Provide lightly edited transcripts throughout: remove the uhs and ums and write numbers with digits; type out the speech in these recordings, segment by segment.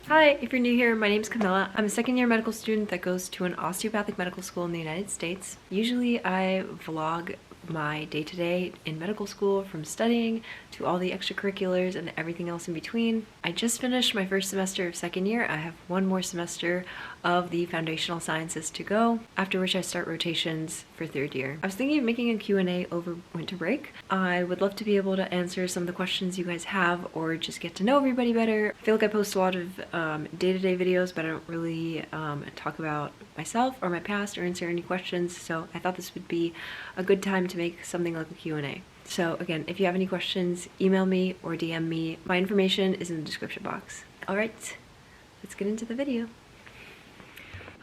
Hi, if you're new here, my name's Camilla. I'm a second-year medical student that goes to an osteopathic medical school in the United States. Usually I vlog my day-to-day in medical school, from studying to all the extracurriculars and everything else in between. I just finished my first semester of second year. I have one more semester of the foundational sciences to go, after which I start rotations for third year. I was thinking of making a Q&A over winter break. I would love to be able to answer some of the questions you guys have or just get to know everybody better. I feel like I post a lot of day-to-day videos, but I don't really talk about myself or my past or answer any questions, so I thought this would be a good time to make something like a Q&A. So again, if you have any questions, email me or DM me. My information is in the description box. Alright, let's get into the video.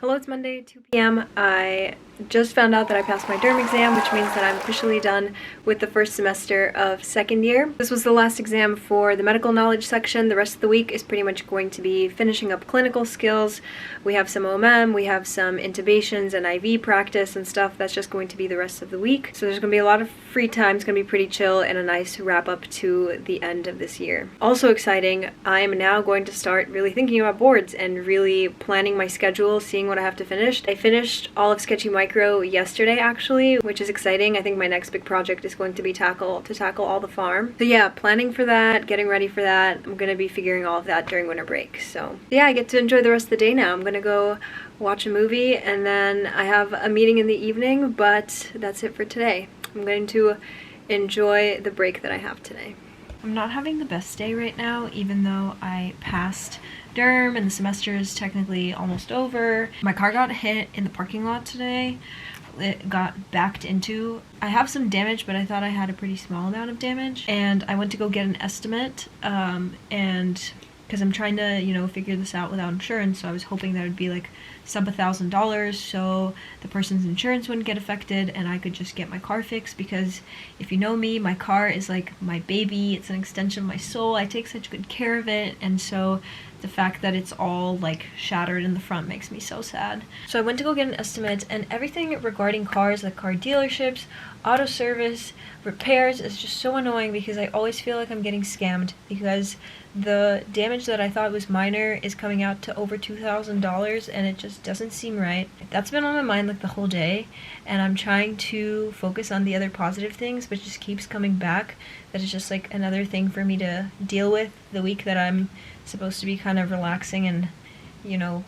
Hello, it's Monday, 2 p.m. I just found out that I passed my derm exam, which means that I'm officially done with the first semester of second year. This was the last exam for the medical knowledge section. The rest of the week is pretty much going to be finishing up clinical skills. We have some OMM, we have some intubations and IV practice and stuff. That's just going to be the rest of the week. So there's going to be a lot of free time. It's going to be pretty chill and a nice wrap up to the end of this year. Also exciting, I'm now going to start really thinking about boards and really planning my schedule, seeing what I have to finish. I finished all of Sketchy Micro yesterday actually, which is exciting. I think my next big project is going to be tackle all the farm. So yeah, planning for that, getting ready for that. I'm gonna be figuring all of that during winter break. So yeah, I get to enjoy the rest of the day now. I'm gonna go watch a movie and then I have a meeting in the evening, but that's it for today. I'm going to enjoy the break that I have today. I'm not having the best day right now, even though I passed derm and the semester is technically almost over. My car got hit in the parking lot today. It got backed into. I have some damage, but I thought I had a pretty small amount of damage. And I went to go get an estimate, and because I'm trying to, you know, figure this out without insurance, so I was hoping that it would be like sub $1,000 so the person's insurance wouldn't get affected and I could just get my car fixed, because if you know me, my car is like my baby. It's an extension of my soul. I take such good care of it, and so the fact that it's all like shattered in the front makes me so sad. So I went to go get an estimate, and everything regarding cars, like car dealerships, auto service, repairs, is just so annoying because I always feel like I'm getting scammed, because the damage that I thought was minor is coming out to over $2,000 and it just doesn't seem right. That's been on my mind like the whole day, and I'm trying to focus on the other positive things, but it just keeps coming back that it's just like another thing for me to deal with the week that I'm supposed to be kind of relaxing and, you know,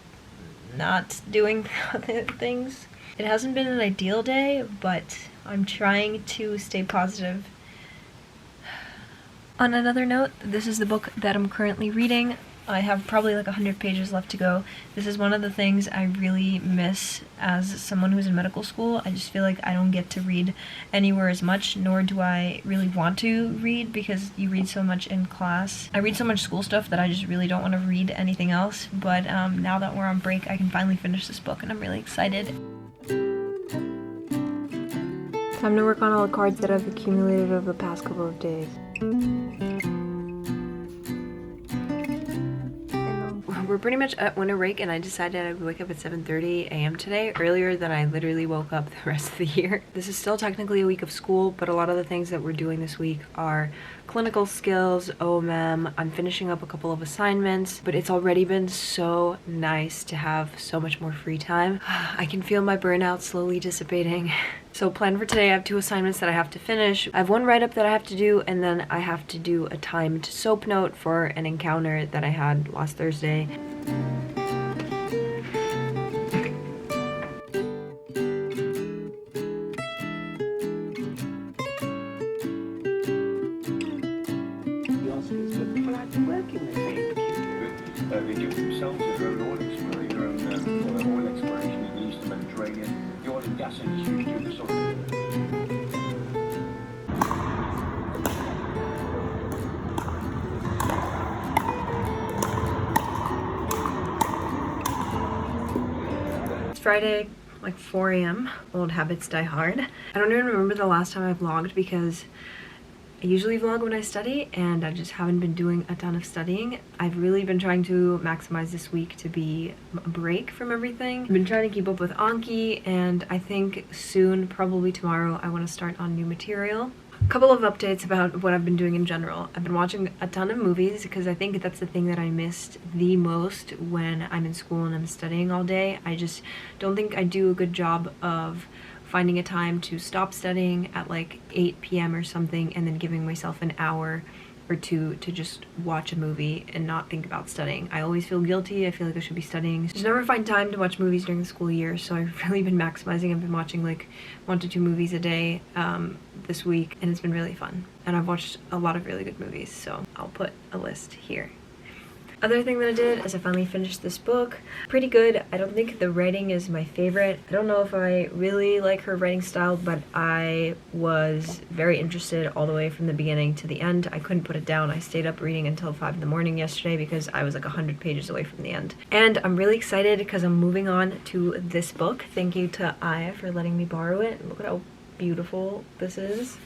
not doing other things. It hasn't been an ideal day, but I'm trying to stay positive. On another note, this is the book that I'm currently reading. I have probably like 100 pages left to go. This is one of the things I really miss as someone who's in medical school. I just feel like I don't get to read anywhere as much, nor do I really want to read, because you read so much in class. I read so much school stuff that I just really don't want to read anything else, but now that we're on break, I can finally finish this book and I'm really excited. Time to work on all the cards that I've accumulated over the past couple of days. We're pretty much at winter break, and I decided I would wake up at 7:30 a.m. today, earlier than I literally woke up the rest of the year. This is still technically a week of school, but a lot of the things that we're doing this week are clinical skills, OMM. I'm finishing up a couple of assignments, but it's already been so nice to have so much more free time. I can feel my burnout slowly dissipating. So plan for today, I have 2 assignments that I have to finish. I have 1 write-up that I have to do, and then I have to do a timed soap note for an encounter that I had last Thursday. Reduce themselves to their own oil exploration, your own oil exploration in the east of Mediterranean, the oil and gas industry do the sort of. It's Friday, like 4 a.m. Old habits die hard. I don't even remember the last time I vlogged, because I usually vlog when I study, and I just haven't been doing a ton of studying. I've really been trying to maximize this week to be a break from everything. I've been trying to keep up with Anki, and I think soon, probably tomorrow, I want to start on new material. Couple of updates about what I've been doing in general. I've been watching a ton of movies because I think that's the thing that I missed the most when I'm in school and I'm studying all day. I just don't think I do a good job of finding a time to stop studying at like 8 p.m. or something and then giving myself an hour or two to just watch a movie and not think about studying. I always feel guilty. I feel like I should be studying. Just never find time to watch movies during the school year, so I've really been maximizing. I've been watching like 1 to 2 movies a day this week, and it's been really fun. And I've watched a lot of really good movies, so I'll put a list here. Other thing that I did is I finally finished this book. Pretty good. I don't think the writing is my favorite. I don't know if I really like her writing style, but I was very interested all the way from the beginning to the end. I couldn't put it down. I stayed up reading until 5 in the morning yesterday because I was like 100 pages away from the end. And I'm really excited because I'm moving on to this book. Thank you to Aya for letting me borrow it. Look at how beautiful this is.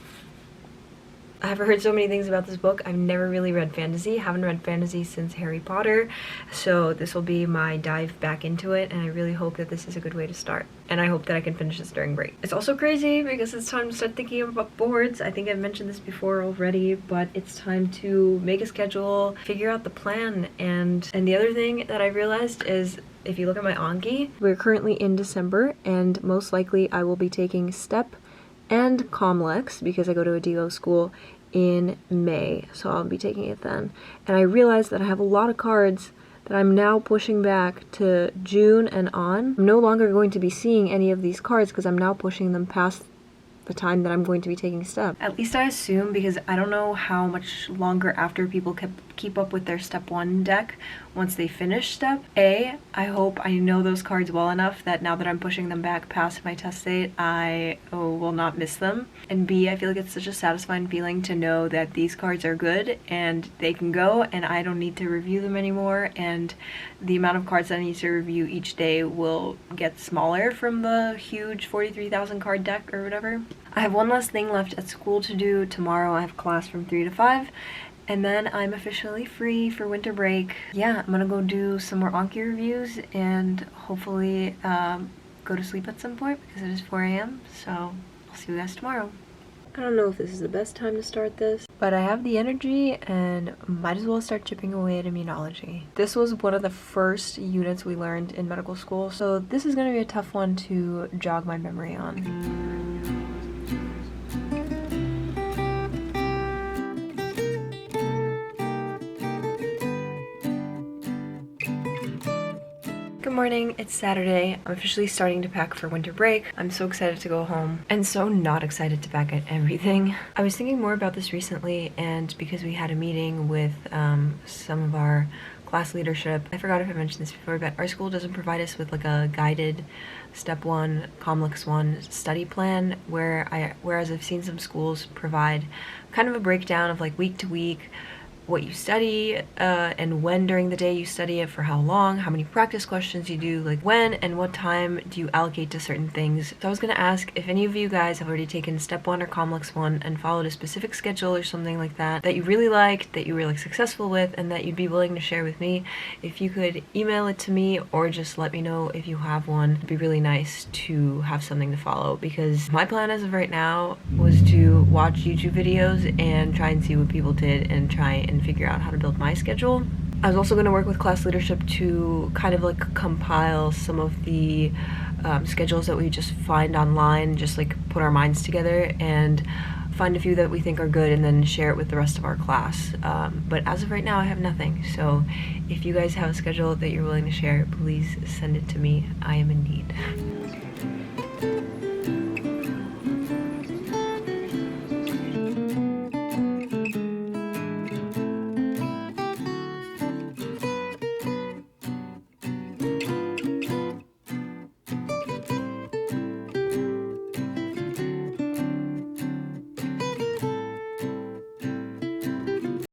I've heard so many things about this book. I've never really read fantasy. Haven't read fantasy since Harry Potter, so this will be my dive back into it, and I really hope that this is a good way to start. And I hope that I can finish this during break. It's also crazy because it's time to start thinking about boards. I think I've mentioned this before already, but it's time to make a schedule, figure out the plan, and the other thing that I realized is if you look at my Anki, we're currently in December, and most likely I will be taking STEP and comlex because I go to a DO school in May, so I'll be taking it then. And I realized that I have a lot of cards that I'm now pushing back to June and on. I'm no longer going to be seeing any of these cards because I'm now pushing them past the time that I'm going to be taking STEP. At least I assume, because I don't know how much longer after people keep up with their Step 1 deck once they finish Step. A, I hope I know those cards well enough that now that I'm pushing them back past my test date, I will not miss them. And B, I feel like it's such a satisfying feeling to know that these cards are good and they can go and I don't need to review them anymore, and the amount of cards that I need to review each day will get smaller from the huge 43,000 card deck or whatever. I have one last thing left at school to do. Tomorrow I have class from 3 to 5. And then I'm officially free for winter break. Yeah, I'm gonna go do some more Anki reviews and hopefully go to sleep at some point because it is 4 a.m. So I'll see you guys tomorrow. I don't know if this is the best time to start this, but I have the energy and might as well start chipping away at immunology. This was one of the first units we learned in medical school, so this is gonna be a tough one to jog my memory on. Good morning, it's Saturday. I'm officially starting to pack for winter break. I'm so excited to go home and so not excited to pack at everything. I was thinking more about this recently, and because we had a meeting with some of our class leadership, I forgot if I mentioned this before, but our school doesn't provide us with like a guided Step 1, comlex 1 study plan, whereas I've seen some schools provide kind of a breakdown of like week to week, what you study and when during the day you study it, for how long, how many practice questions you do, like when and what time do you allocate to certain things. So I was gonna ask if any of you guys have already taken Step 1 or comlex 1 and followed a specific schedule or something like that you really liked, that you were like successful with, and that you'd be willing to share with me. If you could email it to me or just let me know if you have one, it'd be really nice to have something to follow, because my plan as of right now was to watch YouTube videos and try and see what people did and try and figure out how to build my schedule. I was also going to work with class leadership to kind of like compile some of the schedules that we just find online, just like put our minds together and find a few that we think are good and then share it with the rest of our class. But as of right now I have nothing, so if you guys have a schedule that you're willing to share, please send it to me. I am in need.